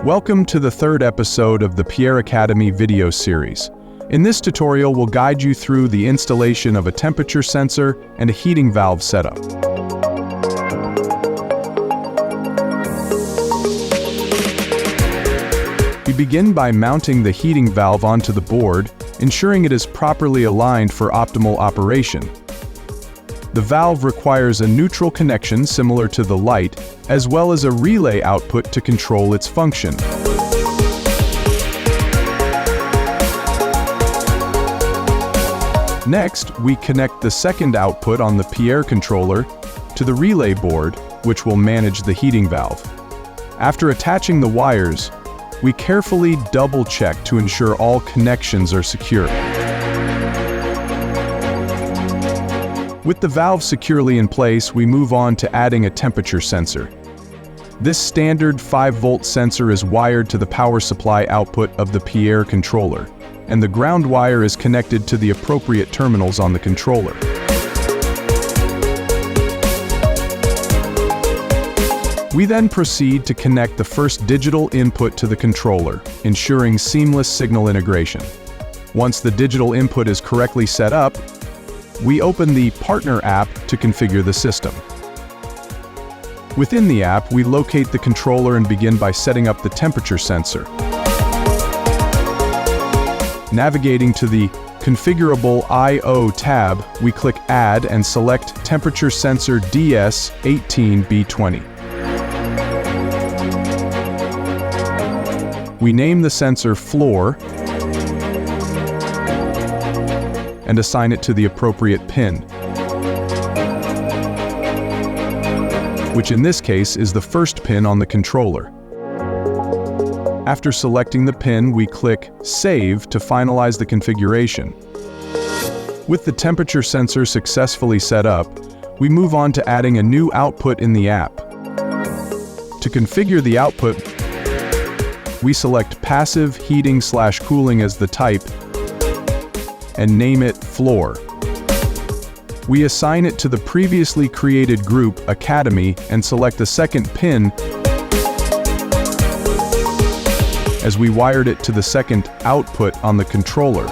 Welcome to the third episode of the PIERRE Academy video series. In this tutorial, we'll guide you through the installation of a temperature sensor and a heating valve setup. We begin by mounting the heating valve onto the board, ensuring it is properly aligned for optimal operation. The valve requires a neutral connection similar to the light, as well as a relay output to control its function. Next, we connect the second output on the PIERRE controller to the relay board, which will manage the heating valve. After attaching the wires, we carefully double-check to ensure all connections are secure. With the valve securely in place, we move on to adding a temperature sensor. This standard 5-volt sensor is wired to the power supply output of the PIERRE controller, and the ground wire is connected to the appropriate terminals on the controller. We then proceed to connect the first digital input to the controller, ensuring seamless signal integration. Once the digital input is correctly set up, we open the Partner app to configure the system. Within the app, we locate the controller and begin by setting up the temperature sensor. Navigating to the Configurable I/O tab, we click Add and select Temperature Sensor DS18B20. We name the sensor Floor and assign it to the appropriate pin, which in this case is the first pin on the controller. After selecting the pin, we click Save to finalize the configuration. With the temperature sensor successfully set up, we move on to adding a new output in the app. To configure the output, we select Passive Heating/Cooling as the type and name it Floor. We assign it to the previously created group, Academy, and select the second pin as we wired it to the second output on the controller.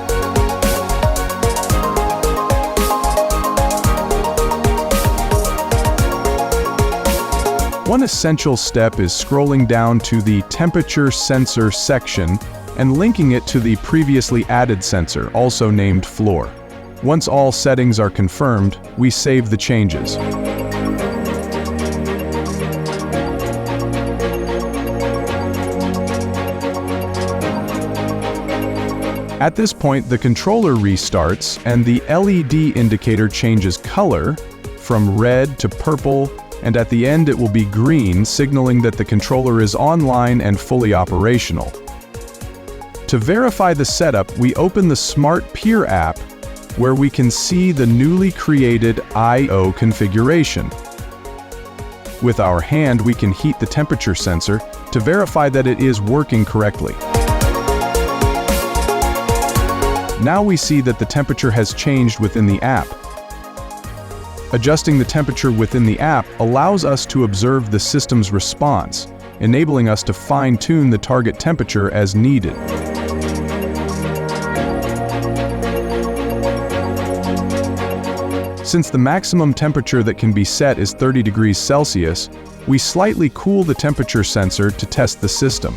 One essential step is scrolling down to the Temperature Sensor section and linking it to the previously added sensor, also named Floor. Once all settings are confirmed, we save the changes. At this point, the controller restarts and the LED indicator changes color from red to purple, and at the end it will be green, signaling that the controller is online and fully operational. To verify the setup, we open the Smart PIERRE app, where we can see the newly created I/O configuration. With our hand, we can heat the temperature sensor to verify that it is working correctly. Now we see that the temperature has changed within the app. Adjusting the temperature within the app allows us to observe the system's response, enabling us to fine-tune the target temperature as needed. Since the maximum temperature that can be set is 30 degrees Celsius, we slightly cool the temperature sensor to test the system.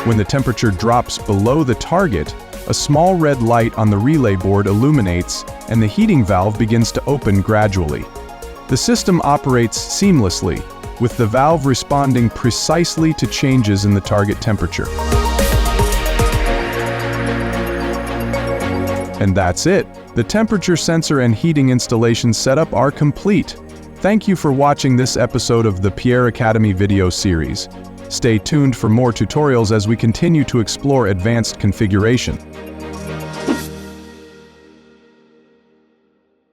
When the temperature drops below the target, a small red light on the relay board illuminates and the heating valve begins to open gradually. The system operates seamlessly, with the valve responding precisely to changes in the target temperature. And that's it! The temperature sensor and heating installation setup are complete. Thank you for watching this episode of the PIERRE Academy video series. Stay tuned for more tutorials as we continue to explore advanced configuration.